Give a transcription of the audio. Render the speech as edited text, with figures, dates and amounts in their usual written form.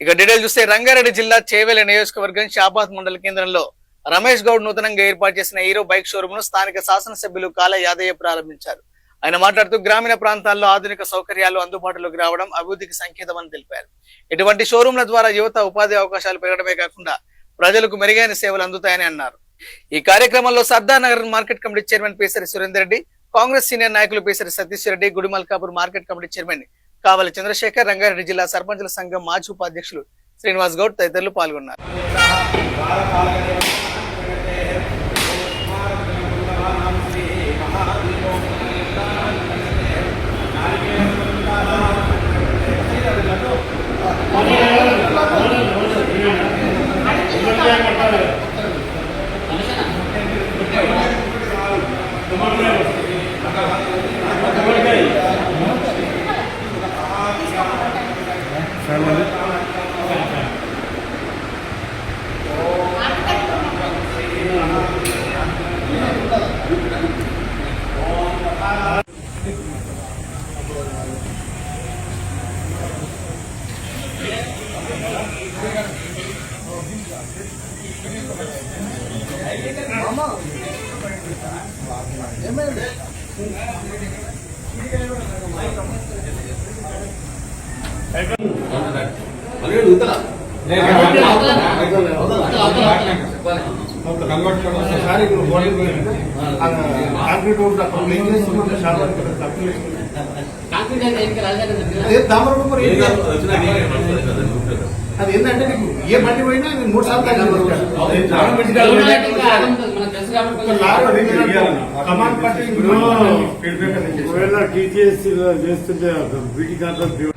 ఇక డీటెయిల్ చూస్తే రంగారెడ్డి జిల్లా చేవెళ్ల నియోజకవర్గం షాబాద్ మండల కేంద్రంలో రమేష్ గౌడ్ నూతనంగా ఏర్పాటు చేసిన హీరో బైక్ షోరూమ్ ను స్థానిక శాసనసభ్యులు కాల యాదయ్య ప్రారంభించారు. ఆయన మాట్లాడుతూ గ్రామీణ ప్రాంతాల్లో ఆధునిక సౌకర్యాలు అందుబాటులోకి రావడం అభివృద్ధికి సంకేతమని తెలిపారు. ఇటువంటి షోరూంల ద్వారా యువత ఉపాధి అవకాశాలు పెరగడమే కాకుండా ప్రజలకు మెరుగైన సేవలు అందుతాయని అన్నారు. ఈ కార్యక్రమంలో Sardar Nagar market committee chairman Pesari Surender Reddy, Congress senior నాయకులు Pesari Satish Reddy, Gudimalkapur market committee chairman Kavali Chandrashekar, Rangareddy జిల్లా సర్పంచుల సంఘం మాజీ ఉపాధ్యక్షులు శ్రీనివాస్ గౌడ్ తదితరులు పాల్గొన్నారు. అది ఏంటంటే నీకు ఏ బండి పోయినా 3 సార్లు టీచర్స్ చేస్తుంటే బీటీ కాంట్రాక్ట్